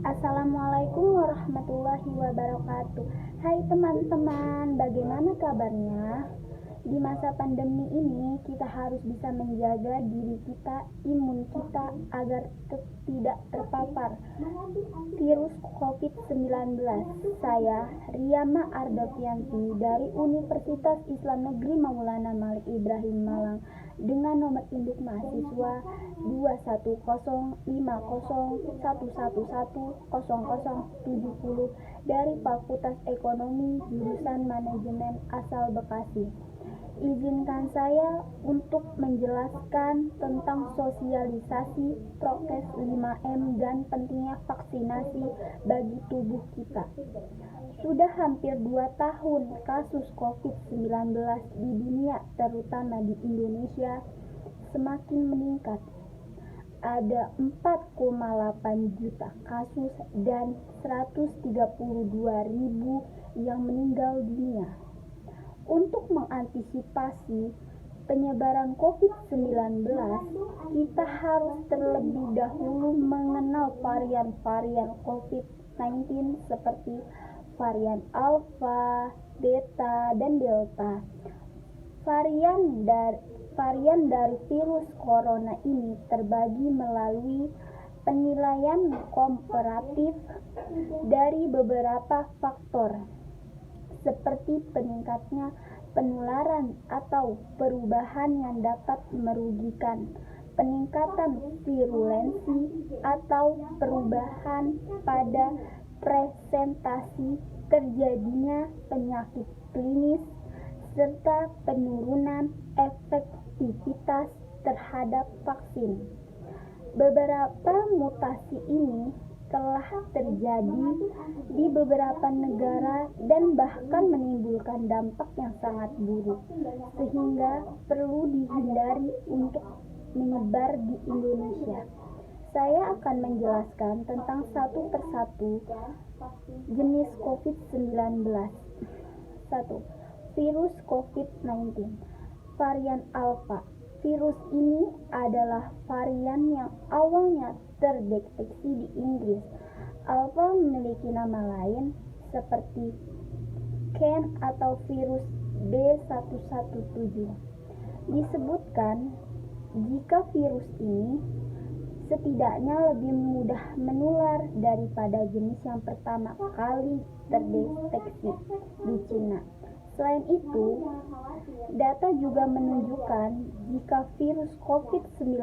Assalamualaikum warahmatullahi wabarakatuh. Hai teman-teman, bagaimana kabarnya? Di masa pandemi ini, kita harus bisa menjaga diri kita, imun kita, agar tidak terpapar virus COVID-19. Saya, Riyama Ardafianti dari Universitas Islam Negeri Maulana Malik Ibrahim Malang, dengan nomor induk mahasiswa 21050111070 dari Fakultas Ekonomi jurusan Manajemen asal Bekasi. Izinkan saya untuk menjelaskan tentang sosialisasi prokes 5M dan pentingnya vaksinasi bagi tubuh kita. Sudah hampir 2 tahun kasus COVID-19 di dunia, terutama di Indonesia, semakin meningkat. Ada 4,8 juta kasus dan 132.000 yang meninggal dunia. Untuk mengantisipasi penyebaran COVID-19, kita harus terlebih dahulu mengenal varian-varian COVID-19 seperti varian Alpha, Beta, dan Delta. Varian dari virus corona ini terbagi melalui penilaian komparatif dari beberapa faktor, seperti peningkatnya penularan atau perubahan yang dapat merugikan, peningkatan virulensi atau perubahan pada presentasi terjadinya penyakit klinis, serta penurunan efektivitas terhadap vaksin. Beberapa mutasi ini telah terjadi di beberapa negara dan bahkan menimbulkan dampak yang sangat buruk, sehingga perlu dihindari untuk menyebar di Indonesia. Saya akan menjelaskan tentang satu persatu jenis COVID-19. 1. Virus COVID-19. Varian Alpha. Virus ini adalah varian yang awalnya terdeteksi di Inggris. Alpha memiliki nama lain seperti CAN atau virus B117. Disebutkan jika virus ini setidaknya lebih mudah menular daripada jenis yang pertama kali terdeteksi di Cina. Selain itu, data juga menunjukkan jika virus COVID-19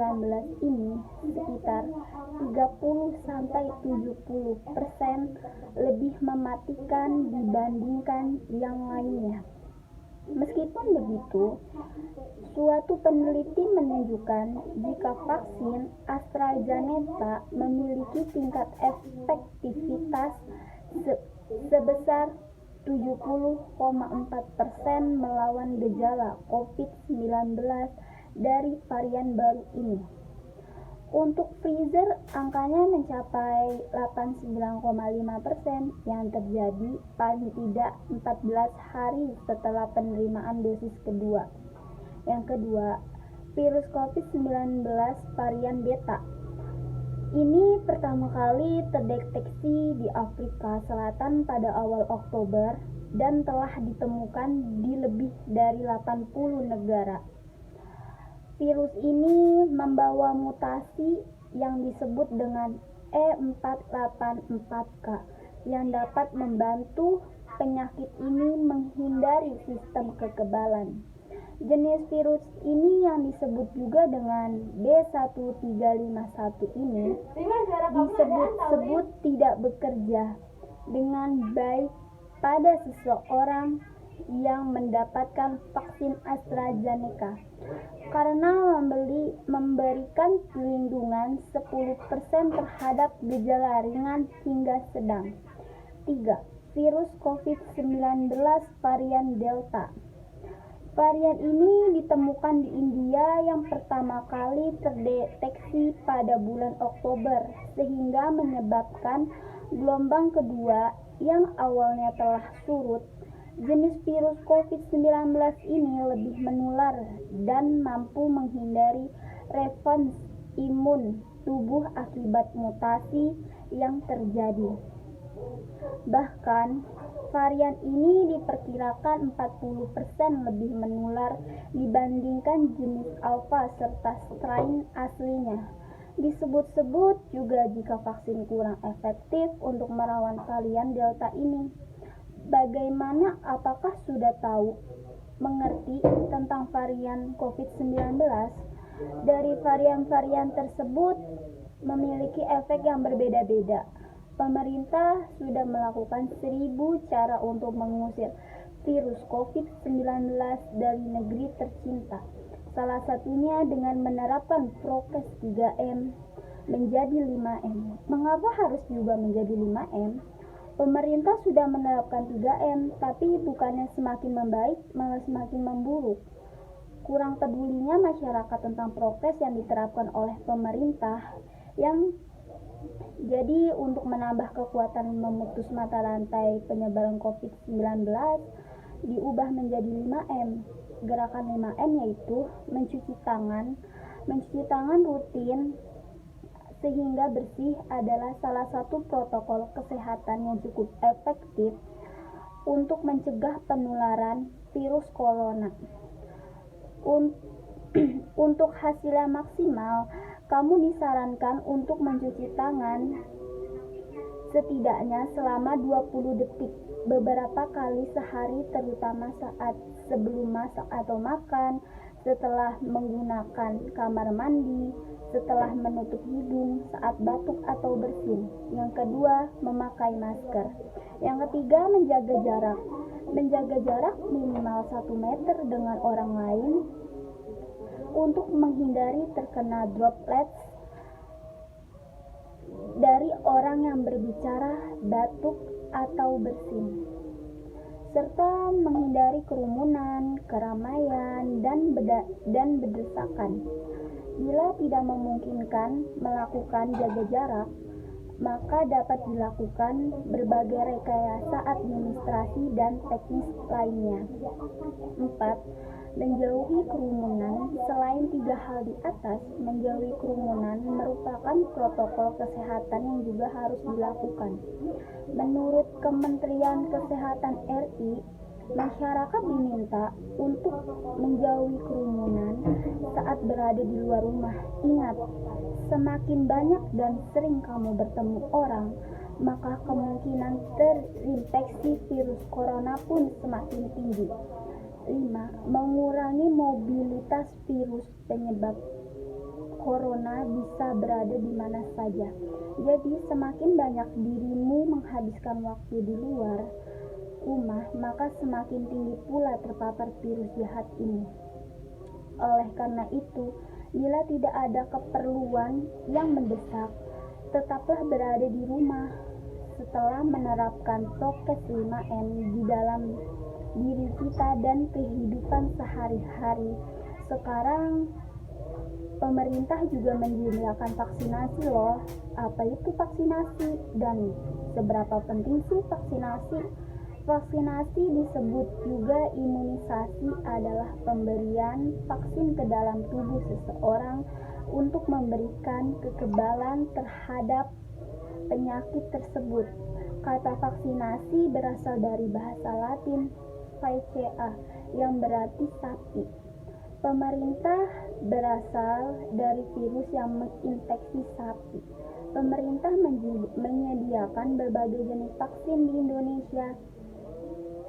ini sekitar 30-70% lebih mematikan dibandingkan yang lainnya. Meskipun begitu, suatu peneliti menunjukkan jika vaksin AstraZeneca memiliki tingkat efektivitas sebesar 70,4% melawan gejala COVID-19 dari varian baru ini. Untuk Pfizer, angkanya mencapai 89,5% yang terjadi paling tidak 14 hari setelah penerimaan dosis kedua. Yang kedua, virus COVID-19 varian Beta. Ini pertama kali terdeteksi di Afrika Selatan pada awal Oktober dan telah ditemukan di lebih dari 80 negara. Virus ini membawa mutasi yang disebut dengan E484K yang dapat membantu penyakit ini menghindari sistem kekebalan. Jenis virus ini yang disebut juga dengan B1351 ini disebut-sebut tidak bekerja dengan baik pada seseorang yang mendapatkan vaksin AstraZeneca karena memberikan perlindungan 10% terhadap gejala ringan hingga sedang. 3. Virus COVID-19 varian Delta. Varian ini ditemukan di India yang pertama kali terdeteksi pada bulan Oktober, sehingga menyebabkan gelombang kedua yang awalnya telah surut. Jenis virus COVID-19 ini lebih menular dan mampu menghindari respons imun tubuh akibat mutasi yang terjadi. Bahkan, varian ini diperkirakan 40% lebih menular dibandingkan jenis alfa serta strain aslinya. Disebut-sebut juga jika vaksin kurang efektif untuk melawan varian delta ini. Bagaimana, apakah sudah tahu, mengerti tentang varian COVID-19? Dari varian-varian tersebut memiliki efek yang berbeda-beda. Pemerintah sudah melakukan 1000 cara untuk mengusir virus COVID-19 dari negeri tercinta. Salah satunya dengan menerapkan prokes 3M menjadi 5M. Mengapa harus diubah menjadi 5M? Pemerintah sudah menerapkan 3M, tapi bukannya semakin membaik, malah semakin memburuk. Kurang pedulinya masyarakat tentang prokes yang diterapkan oleh pemerintah yang jadi untuk menambah kekuatan memutus mata rantai penyebaran COVID-19 diubah menjadi 5M. Gerakan 5M yaitu mencuci tangan rutin sehingga bersih adalah salah satu protokol kesehatan yang cukup efektif untuk mencegah penularan virus corona. Untuk hasilnya maksimal, kamu disarankan untuk mencuci tangan setidaknya selama 20 detik beberapa kali sehari, terutama saat sebelum masak atau makan, setelah menggunakan kamar mandi, setelah menutup hidung, saat batuk atau bersin. Yang kedua, memakai masker. Yang ketiga, menjaga jarak. Menjaga jarak minimal 1 meter dengan orang lain untuk menghindari terkena droplets dari orang yang berbicara, batuk, atau bersin, serta menghindari kerumunan, keramaian, dan berdesakan. Bila tidak memungkinkan melakukan jaga jarak, maka dapat dilakukan berbagai rekayasa administrasi dan teknis lainnya. 4. Menjauhi kerumunan. Selain 3 hal di atas, menjauhi kerumunan merupakan protokol kesehatan yang juga harus dilakukan. Menurut Kementerian Kesehatan RI, masyarakat diminta untuk menjauhi kerumunan saat berada di luar rumah. Ingat, semakin banyak dan sering kamu bertemu orang, maka kemungkinan terinfeksi virus corona pun semakin tinggi. 5. Mengurangi mobilitas. Virus penyebab corona bisa berada di mana saja. Jadi semakin banyak dirimu menghabiskan waktu di luar rumah, maka semakin tinggi pula terpapar virus jahat ini. Oleh karena itu, bila tidak ada keperluan yang mendesak, tetaplah berada di rumah. Setelah menerapkan prokes 5M di dalam diri kita dan kehidupan sehari-hari, sekarang pemerintah juga menyediakan vaksinasi loh. Apa itu vaksinasi dan seberapa penting sih vaksinasi? Vaksinasi disebut juga imunisasi, adalah pemberian vaksin ke dalam tubuh seseorang untuk memberikan kekebalan terhadap penyakit tersebut. Kata vaksinasi berasal dari bahasa Latin "vaccea" yang berarti sapi. Pemerintah berasal dari virus yang menginfeksi sapi. Pemerintah menyediakan berbagai jenis vaksin di Indonesia,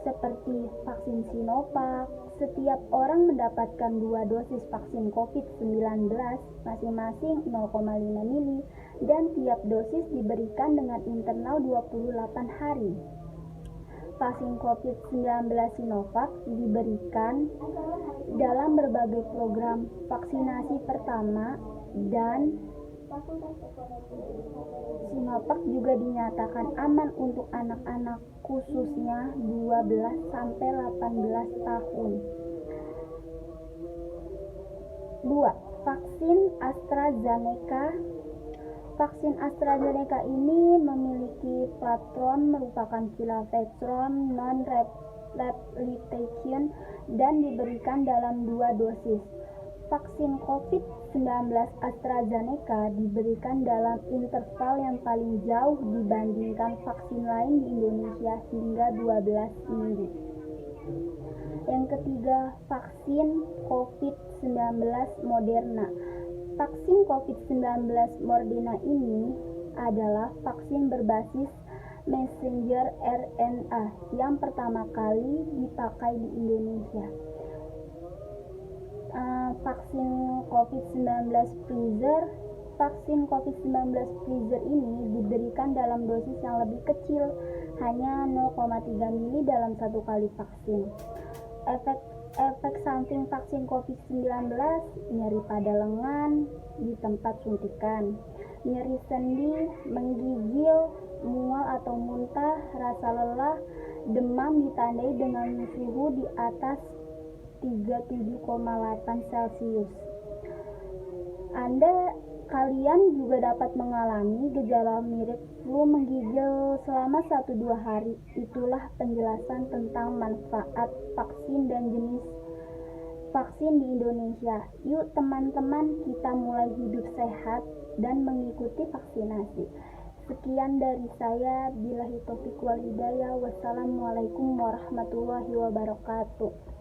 seperti vaksin Sinovac. Setiap orang mendapatkan 2 dosis vaksin COVID-19 masing-masing 0,5 mili dan tiap dosis diberikan dengan internal 28 hari. Vaksin COVID-19 Sinovac diberikan dalam berbagai program vaksinasi pertama, dan Sinovac juga dinyatakan aman untuk anak-anak, khususnya 12-18 tahun. 2. Vaksin AstraZeneca. Vaksin AstraZeneca ini memiliki platform merupakan Kilavectron non-replication dan diberikan dalam 2 dosis. Vaksin COVID-19 AstraZeneca diberikan dalam interval yang paling jauh dibandingkan vaksin lain di Indonesia hingga 12 minggu. Yang ketiga, vaksin COVID-19 Moderna. Vaksin COVID-19 Moderna ini adalah vaksin berbasis messenger RNA yang pertama kali dipakai di Indonesia. Vaksin COVID-19 Pfizer ini diberikan dalam dosis yang lebih kecil, hanya 0,3 mili dalam satu kali vaksin. Efek samping vaksin COVID-19, nyeri pada lengan di tempat suntikan, nyeri sendi, menggigil, mual atau muntah, rasa lelah, demam ditandai dengan suhu di atas 37,8 Celcius. Kalian juga dapat mengalami gejala mirip flu menggigil selama 1-2 hari. Itulah penjelasan tentang manfaat vaksin dan jenis vaksin di Indonesia. Yuk teman-teman, kita mulai hidup sehat dan mengikuti vaksinasi. Sekian dari saya. Billahi taufiq wal hidayah. Wassalamualaikum warahmatullahi wabarakatuh.